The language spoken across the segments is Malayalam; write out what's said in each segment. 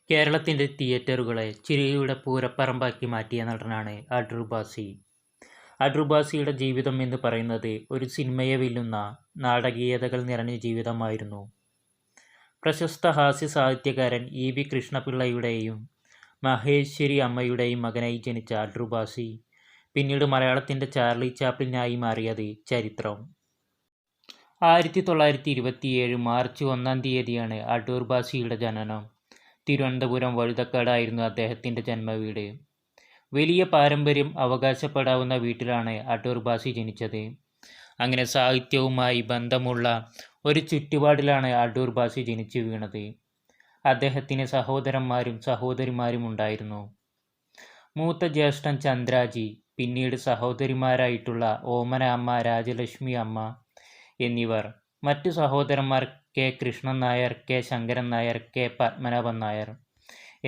കേരളത്തിൻ്റെ തിയേറ്ററുകളെ ചിരിയുടെ പൂരപ്പറമ്പാക്കി മാറ്റിയ നടനാണ് അടൂർ ഭാസി. അടൂർ ഭാസിയുടെ ജീവിതം എന്ന് പറയുന്നത് ഒരു സിനിമയെ വെല്ലുന്ന നാടകീയതകൾ നിറഞ്ഞ ജീവിതമായിരുന്നു. പ്രശസ്ത ഹാസ്യ സാഹിത്യകാരൻ ഇ.വി. കൃഷ്ണപിള്ളയുടെയും മഹേശ്വരി അമ്മയുടെയും മകനായി ജനിച്ച അടൂർ ഭാസി പിന്നീട് മലയാളത്തിൻ്റെ ചാർലി ചാപ്ലിനായി മാറിയത് ചരിത്രം. 1927 മാർച്ച് 1 തീയതിയാണ് അടൂർ ഭാസിയുടെ ജനനം. തിരുവനന്തപുരം വഴുതക്കാടായിരുന്നു അദ്ദേഹത്തിൻ്റെ ജന്മവീട്. വലിയ പാരമ്പര്യം അവകാശപ്പെടാവുന്ന വീട്ടിലാണ് അടൂർ ഭാസി ജനിച്ചത്. അങ്ങനെ സാഹിത്യവുമായി ബന്ധമുള്ള ഒരു ചുറ്റുപാടിലാണ് അടൂർ ഭാസി ജനിച്ചു വീണത്. അദ്ദേഹത്തിന് സഹോദരന്മാരും സഹോദരിമാരും ഉണ്ടായിരുന്നു. മൂത്ത ജ്യേഷ്ഠൻ ചന്ദ്രാജി, പിന്നീട് സഹോദരിമാരായിട്ടുള്ള ഓമന അമ്മ, രാജലക്ഷ്മി അമ്മ എന്നിവർ. മറ്റു സഹോദരന്മാർ K Krishnan Nair, K Sankaran Nair, K Padmanabhan Nair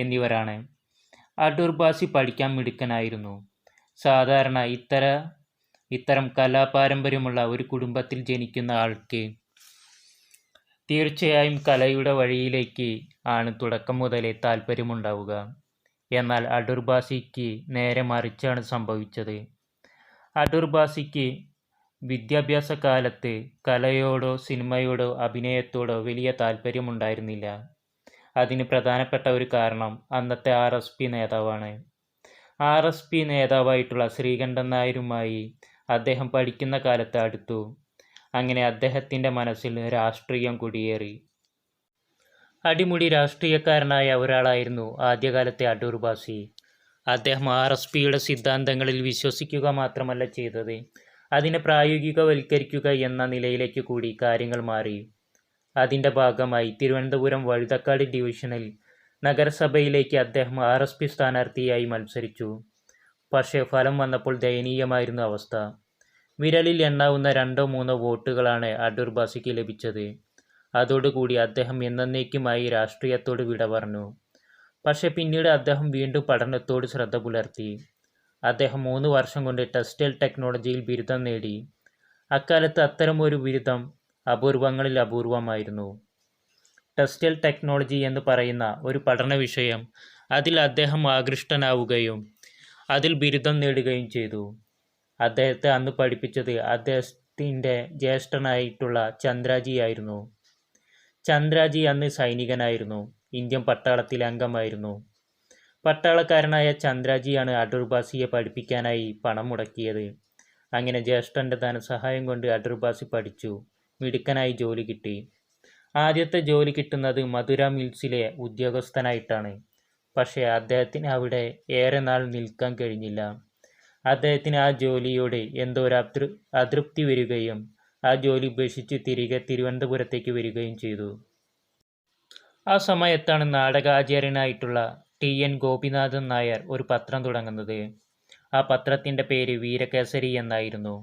എന്നിവരാണ്. അടൂർ ഭാസി പഠിക്കാൻ മിടുക്കനായിരുന്നു. സാധാരണ ഇത്തരം കലാപാരമ്പര്യമുള്ള ഒരു കുടുംബത്തിൽ ജനിക്കുന്ന ആൾക്ക് തീർച്ചയായും കലയുടെ വഴിയിലേക്ക് ആണ് തുടക്കം മുതലേ താല്പര്യമുണ്ടാവുക. എന്നാൽ അടൂർ ഭാസിക്ക് നേരെ മറിച്ചാണ് സംഭവിച്ചത്. അടൂർ ഭാസിക്ക് വിദ്യാഭ്യാസ കാലത്ത് കലയോടോ സിനിമയോടോ അഭിനയത്തോടോ വലിയ താല്പര്യമുണ്ടായിരുന്നില്ല. അതിന് പ്രധാനപ്പെട്ട ഒരു കാരണം അന്നത്തെ RSP നേതാവാണ്. RSP നേതാവായിട്ടുള്ള ശ്രീകണ്ഠൻ നായരുമായി അദ്ദേഹം പഠിക്കുന്ന കാലത്ത് അടുത്തു. അങ്ങനെ അദ്ദേഹത്തിൻ്റെ മനസ്സിൽ രാഷ്ട്രീയം കുടിയേറി. അടിമുടി രാഷ്ട്രീയക്കാരനായ ഒരാളായിരുന്നു ആദ്യകാലത്തെ അടൂർ ഭാസി. അദ്ദേഹം RSPയുടെ സിദ്ധാന്തങ്ങളിൽ വിശ്വസിക്കുക മാത്രമല്ല ചെയ്തത്, അതിനെ പ്രായോഗികവൽക്കരിക്കുക എന്ന നിലയിലേക്ക് കൂടി കാര്യങ്ങൾ മാറി. അതിൻ്റെ ഭാഗമായി തിരുവനന്തപുരം വഴുതക്കാട് ഡിവിഷനിൽ നഗരസഭയിലേക്ക് അദ്ദേഹം RSP സ്ഥാനാർത്ഥിയായി മത്സരിച്ചു. പക്ഷേ ഫലം വന്നപ്പോൾ ദയനീയമായിരുന്നു അവസ്ഥ. വിരലിൽ എണ്ണാവുന്ന 2-3 വോട്ടുകളാണ് അടൂർ ഭാസിക്ക് ലഭിച്ചത്. അതോടുകൂടി അദ്ദേഹം എന്നേക്കുമായി രാഷ്ട്രീയത്തോട് വിട പറഞ്ഞു. പക്ഷേ പിന്നീട് അദ്ദേഹം വീണ്ടും പഠനത്തോട് ശ്രദ്ധ പുലർത്തി. അദ്ദേഹം 3 വർഷം കൊണ്ട് ടെക്സ്റ്റൈൽ ടെക്നോളജിയിൽ ബിരുദം നേടി. അക്കാലത്ത് അത്തരമൊരു ബിരുദം അപൂർവങ്ങളിൽ അപൂർവമായിരുന്നു. ടെക്സ്റ്റൈൽ ടെക്നോളജി എന്ന് പറയുന്ന ഒരു പഠന വിഷയം, അതിൽ അദ്ദേഹം ആകൃഷ്ടനാവുകയും അതിൽ ബിരുദം നേടുകയും ചെയ്തു. അദ്ദേഹത്തെ അന്ന് പഠിപ്പിച്ചത് അദ്ദേഹത്തിൻ്റെ ജ്യേഷ്ഠനായിട്ടുള്ള ചന്ദ്രാജി ആയിരുന്നു. ചന്ദ്രാജി അന്ന് സൈനികനായിരുന്നു. ഇന്ത്യൻ പട്ടാളത്തിലെ അംഗമായിരുന്നു. പട്ടാളക്കാരനായ ചന്ദ്രാജിയാണ് അടൂർ ഭാസിയെ പഠിപ്പിക്കാനായി പണം മുടക്കിയത്. അങ്ങനെ ജ്യേഷ്ഠൻ്റെ ധനസഹായം കൊണ്ട് അടൂർ ഭാസി പഠിച്ചു. മിടുക്കനായി ജോലി കിട്ടി. ആദ്യത്തെ ജോലി കിട്ടുന്നത് മധുര മിൽസിലെ ഉദ്യോഗസ്ഥനായിട്ടാണ്. പക്ഷേ അദ്ദേഹത്തിന് അവിടെ ഏറെ നാൾ നിൽക്കാൻ കഴിഞ്ഞില്ല. അദ്ദേഹത്തിന് ആ ജോലിയോട് എന്തോ ഒരു അതൃപ്തി വരികയും ആ ജോലി ഉപേക്ഷിച്ച് തിരികെ തിരുവനന്തപുരത്തേക്ക് വരികയും ചെയ്തു. ആ സമയത്താണ് നാടകാചാര്യനായിട്ടുള്ള TN ഗോപിനാഥൻ നായർ ഒരു പത്രം തുടങ്ങുന്നത്. ആ പത്രത്തിൻ്റെ പേര് വീരകേസരി എന്നായിരുന്നു.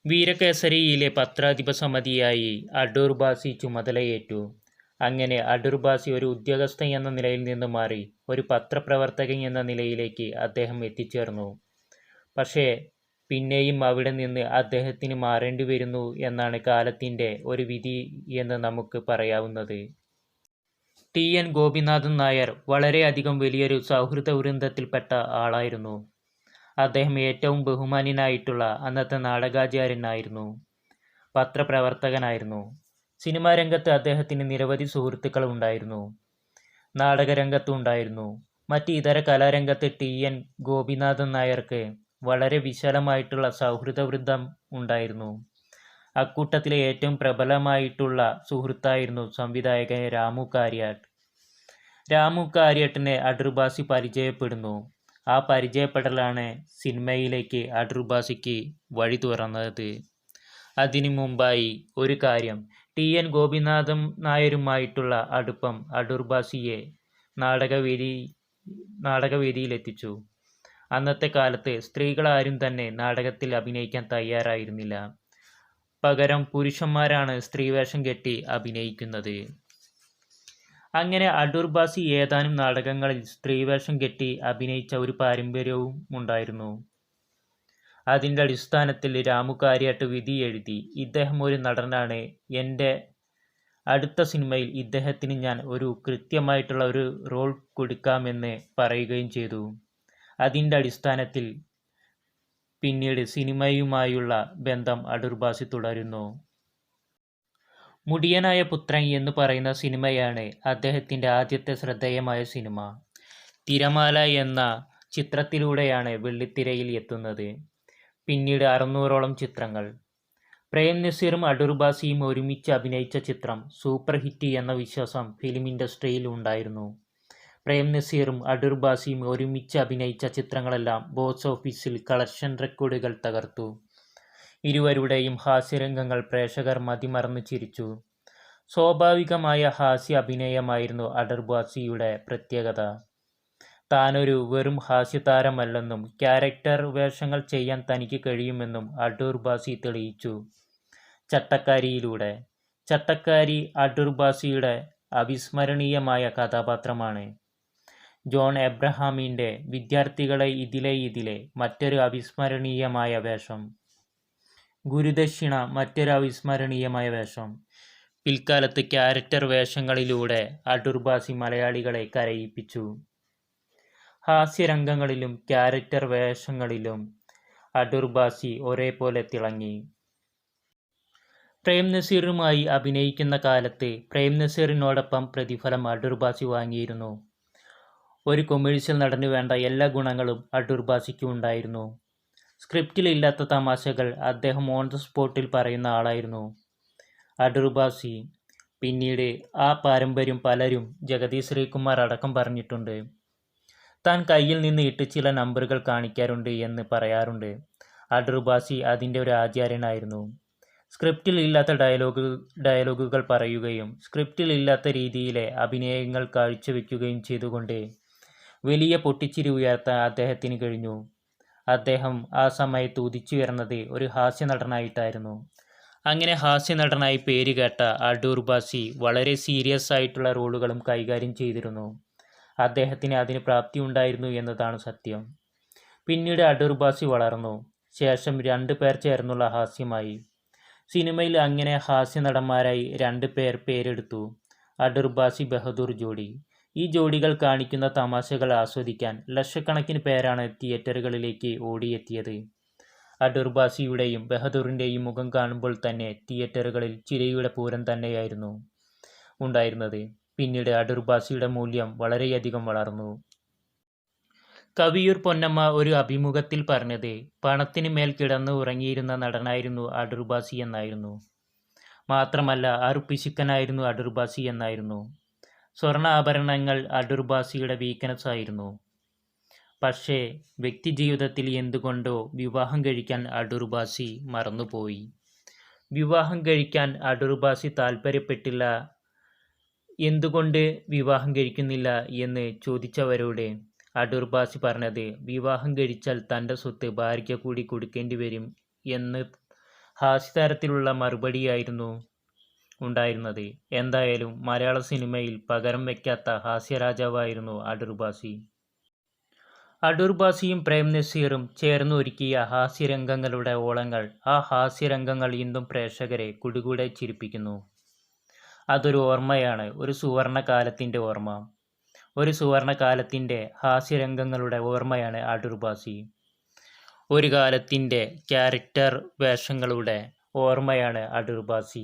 വീരകേസരിയിലെ പത്രാധിപ സമിതിയായി അടൂർ ഭാസി ചുമതലയേറ്റു. അങ്ങനെ അടൂർ ഭാസി ഒരു ഉദ്യോഗസ്ഥൻ എന്ന നിലയിൽ നിന്ന് മാറി ഒരു പത്രപ്രവർത്തകൻ എന്ന നിലയിലേക്ക് അദ്ദേഹം എത്തിച്ചേർന്നു. പക്ഷേ പിന്നെയും അവിടെ നിന്ന് അദ്ദേഹത്തിന് മാറേണ്ടി വരുന്നു എന്നാണ് കാലത്തിൻ്റെ ഒരു വിധി എന്ന് നമുക്ക് പറയാവുന്നത്. TN ഗോപിനാഥൻ നായർ വളരെയധികം വലിയൊരു സൗഹൃദ വൃന്ദത്തിൽപ്പെട്ട ആളായിരുന്നു. അദ്ദേഹം ഏറ്റവും ബഹുമാന്യനായിട്ടുള്ള അന്നത്തെ നാടകാചാര്യനായിരുന്നു. പത്രപ്രവർത്തകനായിരുന്നു. സിനിമാ രംഗത്ത് അദ്ദേഹത്തിന് നിരവധി സുഹൃത്തുക്കൾ ഉണ്ടായിരുന്നു. നാടകരംഗത്തും ഉണ്ടായിരുന്നു. മറ്റ് ഇതര കലാരംഗത്ത് TN ഗോപിനാഥൻ നായർക്ക് വളരെ വിശാലമായിട്ടുള്ള സൗഹൃദ വൃന്ദം ഉണ്ടായിരുന്നു. അക്കൂട്ടത്തിലെ ഏറ്റവും പ്രബലമായിട്ടുള്ള സുഹൃത്തായിരുന്നു സംവിധായകൻ രാമു കാര്യാട്ട്. രാമു കാര്യാട്ടിനെ അടൂർ ഭാസി പരിചയപ്പെടുന്നു. ആ പരിചയപ്പെടലാണ് സിനിമയിലേക്ക് അടൂർ ഭാസിക്ക് വഴി തുറന്നത്. അതിനു മുമ്പായി ഒരു കാര്യം, TN ഗോപിനാഥൻ നായരുമായിട്ടുള്ള അടുപ്പം അടൂർ ഭാസിയെ നാടകവേദിയിലെത്തിച്ചു. അന്നത്തെ കാലത്ത് സ്ത്രീകളാരും തന്നെ നാടകത്തിൽ അഭിനയിക്കാൻ തയ്യാറായിരുന്നില്ല. പകരം പുരുഷന്മാരാണ് സ്ത്രീവേഷം കെട്ടി അഭിനയിക്കുന്നത്. അങ്ങനെ അടൂർ ഭാസി ഏതാനും നാടകങ്ങളിൽ സ്ത്രീവേഷം കെട്ടി അഭിനയിച്ച ഒരു പാരമ്പര്യവും ഉണ്ടായിരുന്നു. അതിൻ്റെ അടിസ്ഥാനത്തിൽ രാമു കാര്യാട്ട് വിധി എഴുതി, ഇദ്ദേഹം ഒരു നടനാണ്, എൻ്റെ അടുത്ത സിനിമയിൽ ഇദ്ദേഹത്തിന് ഞാൻ ഒരു കൃത്യമായിട്ടുള്ള ഒരു റോൾ കൊടുക്കാമെന്ന് പറയുകയും ചെയ്തു. അതിൻ്റെ അടിസ്ഥാനത്തിൽ പിന്നീട് സിനിമയുമായുള്ള ബന്ധം അടൂർ ബാസി തുടരുന്നു. മുടിയനായ പുത്രൻ എന്ന് പറയുന്ന സിനിമയാണ് അദ്ദേഹത്തിൻ്റെ ആദ്യത്തെ ശ്രദ്ധേയമായ സിനിമ. തിരമാല എന്ന ചിത്രത്തിലൂടെയാണ് വെള്ളിത്തിരയിൽ എത്തുന്നത്. പിന്നീട് 600ഓളം ചിത്രങ്ങൾ. പ്രേം നസീറും അടൂർ ബാസിയും ഒരുമിച്ച് അഭിനയിച്ച ചിത്രം സൂപ്പർ ഹിറ്റ് എന്ന വിശ്വാസം ഫിലിം ഇൻഡസ്ട്രിയിൽ ഉണ്ടായിരുന്നു. പ്രേം നസീറും അടൂർ ബാസിയും ഒരുമിച്ച് അഭിനയിച്ച ചിത്രങ്ങളെല്ലാം ബോക്സ് ഓഫീസിൽ കളക്ഷൻ റെക്കോർഡുകൾ തകർത്തു. ഇരുവരുടെയും ഹാസ്യരംഗങ്ങൾ പ്രേക്ഷകർ മതിമറന്ന് ചിരിച്ചു. സ്വാഭാവികമായ ഹാസ്യ അഭിനയമായിരുന്നു അടൂർ ബാസിയുടെ പ്രത്യേകത. താനൊരു വെറും ഹാസ്യതാരമല്ലെന്നും ക്യാരക്ടർ വേഷങ്ങൾ ചെയ്യാൻ തനിക്ക് കഴിയുമെന്നും അടൂർ ബാസി തെളിയിച്ചു ചട്ടക്കാരിയിലൂടെ. ചട്ടക്കാരി അടൂർ ബാസിയുടെ അവിസ്മരണീയമായ കഥാപാത്രമാണ്. ജോൺ എബ്രഹാമിൻ്റെ വിദ്യാർത്ഥികളെ ഇതിലെ മറ്റൊരു അവിസ്മരണീയമായ വേഷം. ഗുരുദക്ഷിണ മറ്റൊരു അവിസ്മരണീയമായ വേഷം. പിൽക്കാലത്ത് ക്യാരക്ടർ വേഷങ്ങളിലൂടെ അടൂർ ബാസി മലയാളികളെ കരയിപ്പിച്ചു. ഹാസ്യരംഗങ്ങളിലും ക്യാരക്ടർ വേഷങ്ങളിലും അടൂർ ബാസി ഒരേപോലെ തിളങ്ങി. പ്രേം നസീറുമായി അഭിനയിക്കുന്ന കാലത്ത് പ്രേം നസീറിനോടൊപ്പം പ്രതിഫലം അടൂർ ബാസി വാങ്ങിയിരുന്നു. ഒരു കൊമേഴ്സ്യൽ നടന് വേണ്ട എല്ലാ ഗുണങ്ങളും അടൂർ ബാസിക്ക് ഉണ്ടായിരുന്നു. സ്ക്രിപ്റ്റിലില്ലാത്ത തമാശകൾ അദ്ദേഹം ഓൺ ദ സ്പോട്ടിൽ പറയുന്ന ആളായിരുന്നു അടൂർ ബാസി. പിന്നീട് ആ പാരമ്പര്യം പലരും ജഗതി ശ്രീകുമാർ അടക്കം പറഞ്ഞിട്ടുണ്ട്. താൻ കയ്യിൽ നിന്ന് ഇട്ട് ചില നമ്പറുകൾ കാണിക്കാറുണ്ട് എന്ന് പറയാറുണ്ട്. അടൂർ ബാസി അതിൻ്റെ ഒരു ആചാര്യനായിരുന്നു. സ്ക്രിപ്റ്റിൽ ഇല്ലാത്ത ഡയലോഗുകൾ പറയുകയും സ്ക്രിപ്റ്റിൽ ഇല്ലാത്ത രീതിയിലെ അഭിനയങ്ങൾ കാഴ്ചവെക്കുകയും ചെയ്തുകൊണ്ട് വലിയ പൊട്ടിച്ചിരി ഉയർത്താൻ അദ്ദേഹത്തിന് കഴിഞ്ഞു. അദ്ദേഹം ആ സമയത്ത് ഉദിച്ചുയർന്നത് ഒരു ഹാസ്യ നടനായിട്ടായിരുന്നു. അങ്ങനെ ഹാസ്യ നടനായി പേര് കേട്ട അടൂർ ബാസി വളരെ സീരിയസ് ആയിട്ടുള്ള റോളുകളും കൈകാര്യം ചെയ്തിരുന്നു. അദ്ദേഹത്തിന് അതിന് പ്രാപ്തി ഉണ്ടായിരുന്നു എന്നതാണ് സത്യം. പിന്നീട് അടൂർ ബാസി വളർന്നു. ശേഷം 2 പേർ ചേർന്നുള്ള ഹാസ്യമായി. സിനിമയിൽ അങ്ങനെ ഹാസ്യ നടന്മാരായി 2 പേർ പേരെടുത്തു. അടൂർ ബാസി ബഹദൂർ ജോഡി. ഈ ജോഡികൾ കാണിക്കുന്ന തമാശകൾ ആസ്വദിക്കാൻ ലക്ഷക്കണക്കിന് പേരാണ് തിയേറ്ററുകളിലേക്ക് ഓടിയെത്തിയത്. അടൂർ ബാസിയുടെയും ബഹദൂറിൻ്റെയും മുഖം കാണുമ്പോൾ തന്നെ തിയേറ്ററുകളിൽ ചിരിയുടെ പൂരം തന്നെയായിരുന്നു ഉണ്ടായിരുന്നത്. പിന്നീട് അടൂർ ബാസിയുടെ മൂല്യം വളരെയധികം വളർന്നു. കവിയൂർ പൊന്നമ്മ ഒരു അഭിമുഖത്തിൽ പറഞ്ഞത് പണത്തിന് മേൽ കിടന്ന് ഉറങ്ങിയിരുന്ന നടനായിരുന്നു അടൂർ ബാസി എന്നായിരുന്നു. മാത്രമല്ല പിശുക്കനായിരുന്നു അടൂർ ബാസി എന്നായിരുന്നു. സ്വർണ്ണ ആഭരണങ്ങൾ അടൂർ ബാസിയുടെ വീക്ക്നെസ് ആയിരുന്നു. പക്ഷേ വ്യക്തിജീവിതത്തിൽ എന്തുകൊണ്ടോ വിവാഹം കഴിക്കാൻ അടൂർ ബാസി മറന്നുപോയി. വിവാഹം കഴിക്കാൻ അടൂർ ബാസി താല്പര്യപ്പെട്ടില്ല. എന്തുകൊണ്ട് വിവാഹം കഴിക്കുന്നില്ല എന്ന് ചോദിച്ചവരോട് അടൂർ ബാസി പറഞ്ഞത് വിവാഹം കഴിച്ചാൽ തൻ്റെ സ്വത്ത് ഭാര്യയ്ക്ക് കൂടി കൊടുക്കേണ്ടി വരും എന്ന് ഹാസ്യതരത്തിലുള്ള മറുപടിയായിരുന്നു ഉണ്ടായിരുന്നത്. എന്തായാലും മലയാള സിനിമയിൽ പകരം വയ്ക്കാത്ത ഹാസ്യരാജാവായിരുന്നു അടൂർ ബാസി. അടൂർ ബാസിയും പ്രേം നസീറും ചേർന്ന് ഒരുക്കിയ ഹാസ്യരംഗങ്ങളുടെ ഓളങ്ങൾ, ആ ഹാസ്യരംഗങ്ങൾ ഇന്നും പ്രേക്ഷകരെ കുടുകൂടെ ചിരിപ്പിക്കുന്നു. അതൊരു ഓർമ്മയാണ്, ഒരു സുവർണകാലത്തിൻ്റെ ഓർമ്മ. ഒരു സുവർണകാലത്തിൻ്റെ ഹാസ്യരംഗങ്ങളുടെ ഓർമ്മയാണ് അടൂർ ബാസി. ഒരു കാലത്തിൻ്റെ ക്യാരക്ടർ വേഷങ്ങളുടെ ഓർമ്മയാണ് അടൂർ ബാസി.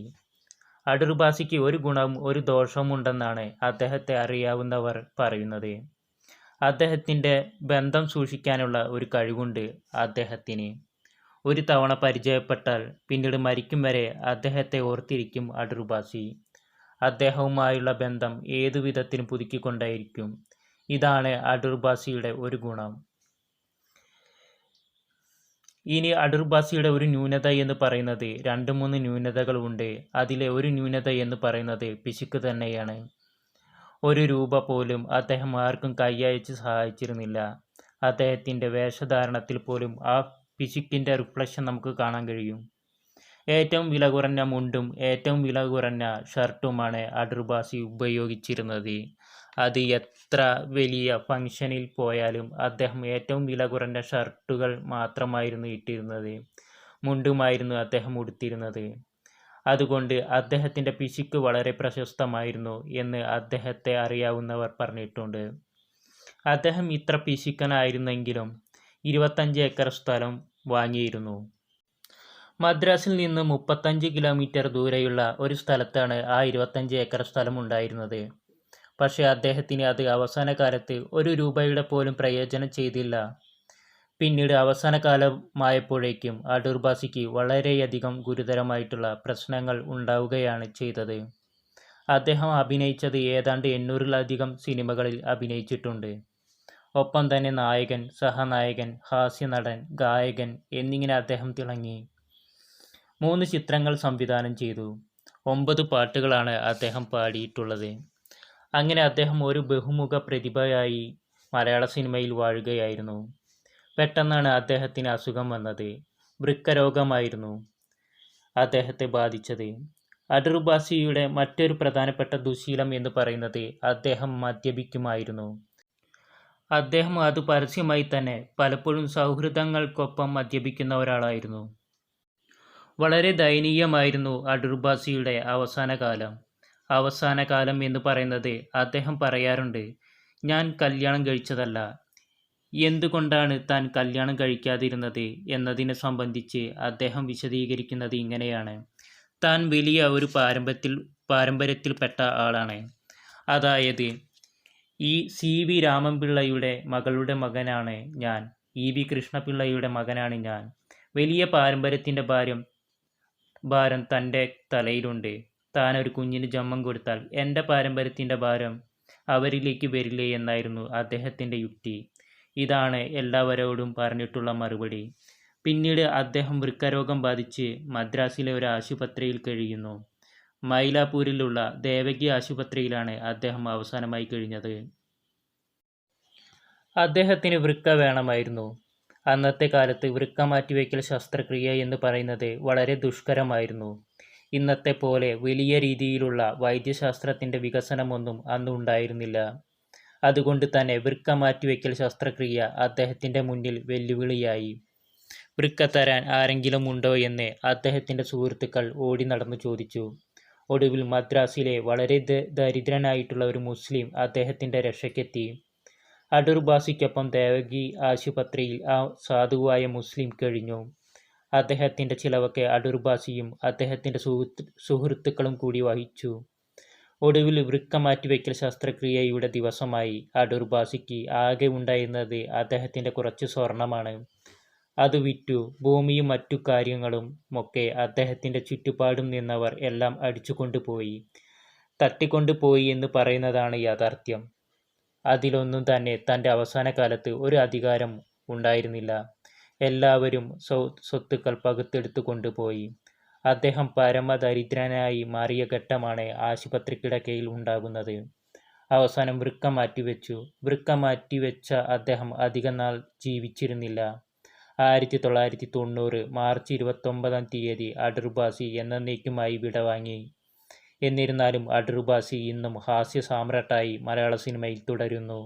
അടൂർ ബാസിക്ക് ഒരു ഗുണവും ഒരു ദോഷവും ഉണ്ടെന്നാണ് അദ്ദേഹത്തെ അറിയാവുന്നവർ പറയുന്നത്. അദ്ദേഹത്തിൻ്റെ ബന്ധം സൂക്ഷിക്കാനുള്ള ഒരു കഴിവുണ്ട് അദ്ദേഹത്തിന്. ഒരു തവണ പരിചയപ്പെട്ടാൽ പിന്നീട് മരിക്കും വരെ അദ്ദേഹത്തെ ഓർത്തിരിക്കും അടൂർ ബാസി. അദ്ദേഹവുമായുള്ള ബന്ധം ഏതു വിധത്തിലും പുതുക്കിക്കൊണ്ടേയിരിക്കും. ഇതാണ് അടൂർ ബാസിയുടെ ഒരു ഗുണം. ഇനി അടൂർ ബാസിയുടെ ഒരു ന്യൂനത എന്ന് പറയുന്നത് 2-3 ന്യൂനതകളുണ്ട്. അതിലെ ഒരു ന്യൂനത എന്ന് പറയുന്നത് പിശുക്ക് തന്നെയാണ്. 1 രൂപ പോലും അദ്ദേഹം ആർക്കും കൈയയച്ച് സഹായിച്ചിരുന്നില്ല. അദ്ദേഹത്തിൻ്റെ വേഷധാരണത്തിൽ പോലും ആ പിശുക്കിൻ്റെ റിഫ്ലക്ഷൻ നമുക്ക് കാണാൻ കഴിയും. ഏറ്റവും വില കുറഞ്ഞ മുണ്ടും ഏറ്റവും വില കുറഞ്ഞ ഷർട്ടുമാണ് അടൂർ ബാസി ഉപയോഗിച്ചിരുന്നത്. അത് എത്ര വലിയ ഫംഗ്ഷനിൽ പോയാലും അദ്ദേഹം ഏറ്റവും വില കുറഞ്ഞ ഷർട്ടുകൾ മാത്രമായിരുന്നു ഇട്ടിരുന്നത്. മുണ്ടുമായിരുന്നു അദ്ദേഹം ഉടുത്തിരുന്നത്. അതുകൊണ്ട് അദ്ദേഹത്തിൻ്റെ പിശുക്ക് വളരെ പ്രശസ്തമായിരുന്നു എന്ന് അദ്ദേഹത്തെ അറിയാവുന്നവർ പറഞ്ഞിട്ടുണ്ട്. അദ്ദേഹം ഇത്ര പിശുക്കനായിരുന്നെങ്കിലും 25 ഏക്കർ സ്ഥലം വാങ്ങിയിരുന്നു. മദ്രാസിൽ നിന്ന് 35 കിലോമീറ്റർ ദൂരെയുള്ള ഒരു സ്ഥലത്താണ് ആ 25 ഏക്കർ സ്ഥലം ഉണ്ടായിരുന്നത്. പക്ഷേ അദ്ദേഹത്തിന് അത് അവസാന കാലത്ത് 1 രൂപയുടെ പോലും പ്രയോജനം ചെയ്തില്ല. പിന്നീട് അവസാന കാലമായപ്പോഴേക്കും അടൂർ ഭാസിക്ക് വളരെയധികം ഗുരുതരമായിട്ടുള്ള പ്രശ്നങ്ങൾ ഉണ്ടാവുകയാണ് ചെയ്തത്. അദ്ദേഹം അഭിനയിച്ചത് ഏതാണ്ട് 800-ലധികം സിനിമകളിൽ അഭിനയിച്ചിട്ടുണ്ട്. ഒപ്പം തന്നെ നായകൻ, സഹനായകൻ, ഹാസ്യനടൻ, ഗായകൻ എന്നിങ്ങനെ അദ്ദേഹം തിളങ്ങി. 3 ചിത്രങ്ങൾ സംവിധാനം ചെയ്തു. 9 പാട്ടുകളാണ് അദ്ദേഹം പാടിയിട്ടുള്ളത്. അങ്ങനെ അദ്ദേഹം ഒരു ബഹുമുഖ പ്രതിഭയായി മലയാള സിനിമയിൽ വാഴുകയായിരുന്നു. പെട്ടെന്നാണ് അദ്ദേഹത്തിന് അസുഖം വന്നത്. വൃക്കരോഗമായിരുന്നു അദ്ദേഹത്തെ ബാധിച്ചത്. അടൂർ ഭാസിയുടെ മറ്റൊരു പ്രധാനപ്പെട്ട ദുശ്ശീലം എന്ന് പറയുന്നത് അദ്ദേഹം മദ്യപിക്കുമായിരുന്നു. അദ്ദേഹം അത് പരസ്യമായി തന്നെ പലപ്പോഴും സൗഹൃദങ്ങൾക്കൊപ്പം മദ്യപിക്കുന്ന ഒരാളായിരുന്നു. വളരെ ദയനീയമായിരുന്നു അടൂർ ഭാസിയുടെ അവസാന കാലം എന്ന് പറയുന്നത്. അദ്ദേഹം പറയാറുണ്ട്, ഞാൻ കല്യാണം കഴിച്ചതല്ല. എന്തുകൊണ്ടാണ് താൻ കല്യാണം കഴിക്കാതിരുന്നത് എന്നതിനെ സംബന്ധിച്ച് അദ്ദേഹം വിശദീകരിക്കുന്നത് ഇങ്ങനെയാണ്. താൻ വലിയ ഒരു പാരമ്പര്യത്തിൽപ്പെട്ട ആളാണ്. അതായത് ഈ CV രാമൻപിള്ളയുടെ മകളുടെ മകനാണ് ഞാൻ. EV കൃഷ്ണപിള്ളയുടെ മകനാണ് ഞാൻ. വലിയ പാരമ്പര്യത്തിൻ്റെ ഭാരം തൻ്റെ തലയിലുണ്ട്. താനൊരു കുഞ്ഞിന് ജന്മം കൊടുത്താൽ എൻ്റെ പാരമ്പര്യത്തിൻ്റെ ഭാരം അവരിലേക്ക് വരില്ലേ എന്നായിരുന്നു അദ്ദേഹത്തിൻ്റെ യുക്തി. ഇതാണ് എല്ലാവരോടും പറഞ്ഞിട്ടുള്ള മറുപടി. പിന്നീട് അദ്ദേഹം വൃക്കരോഗം ബാധിച്ച് മദ്രാസിലെ ഒരു ആശുപത്രിയിൽ കഴിയുന്നു. മൈലാപ്പൂരിലുള്ള ദേവകി ആശുപത്രിയിലാണ് അദ്ദേഹം അവസാനമായി കഴിഞ്ഞത്. അദ്ദേഹത്തിന് വൃക്ക വേണമായിരുന്നു. അന്നത്തെ കാലത്ത് വൃക്ക മാറ്റിവയ്ക്കൽ ശസ്ത്രക്രിയ എന്ന് പറയുന്നത് വളരെ ദുഷ്കരമായിരുന്നു. ഇന്നത്തെ പോലെ വലിയ രീതിയിലുള്ള വൈദ്യശാസ്ത്രത്തിൻ്റെ വികസനമൊന്നും അന്ന് ഉണ്ടായിരുന്നില്ല. അതുകൊണ്ട് തന്നെ വൃക്ക മാറ്റിവയ്ക്കൽ ശസ്ത്രക്രിയ അദ്ദേഹത്തിൻ്റെ മുന്നിൽ വെല്ലുവിളിയായി. വൃക്ക തരാൻ ആരെങ്കിലും ഉണ്ടോ എന്ന് അദ്ദേഹത്തിൻ്റെ സുഹൃത്തുക്കൾ ഓടി നടന്നു ചോദിച്ചു. ഒടുവിൽ മദ്രാസിലെ വളരെ ദരിദ്രനായിട്ടുള്ള ഒരു മുസ്ലിം അദ്ദേഹത്തിൻ്റെ രക്ഷയ്ക്കെത്തി. അടൂർ ഭാസിക്കൊപ്പം ദേവകി ആശുപത്രിയിൽ ആ സാധുവായ മുസ്ലിം കഴിഞ്ഞു. അദ്ദേഹത്തിൻ്റെ ചിലവൊക്കെ അടൂർ ഭാസിയും അദ്ദേഹത്തിൻ്റെ സുഹൃത്തുക്കളും കൂടി വഹിച്ചു. ഒടുവിൽ വൃക്ക മാറ്റിവയ്ക്കൽ ശസ്ത്രക്രിയയുടെ ദിവസമായി അടൂർ ഭാസിക്ക് ആകെ ഉണ്ടായിരുന്നത് അദ്ദേഹത്തിൻ്റെ കുറച്ച് സ്വർണമാണ്. അത് വിറ്റു. ഭൂമിയും മറ്റു കാര്യങ്ങളും ഒക്കെ അദ്ദേഹത്തിൻ്റെ ചുറ്റുപാടും നിന്നവർ എല്ലാം അടിച്ചുകൊണ്ടുപോയി. തട്ടിക്കൊണ്ടുപോയി എന്ന് പറയുന്നതാണ് യാഥാർത്ഥ്യം. അതിലൊന്നും തന്നെ തൻ്റെ അവസാന കാലത്ത് ഒരു അധികാരം ഉണ്ടായിരുന്നില്ല. എല്ലാവരും സ്വത്തുക്കൾ പകുത്തെടുത്തു കൊണ്ടുപോയി. അദ്ദേഹം പരമദരിദ്രനായി മാറിയ ഘട്ടമാണ് ആശുപത്രി കിടക്കയിൽ ഉണ്ടാകുന്നത്. അവസാനം വൃക്ക മാറ്റിവെച്ചു. വൃക്ക മാറ്റിവെച്ച അദ്ദേഹം അധികം നാൾ ജീവിച്ചിരുന്നില്ല. 1990 മാർച്ച് 29-ാം തീയതി അടൂർ ഭാസി എന്നേക്കുമായി വിടവാങ്ങി. എന്നിരുന്നാലും അടൂർ ഭാസി ഇന്നും ഹാസ്യ സാമ്രാട്ടായി മലയാള സിനിമയിൽ തുടരുന്നു.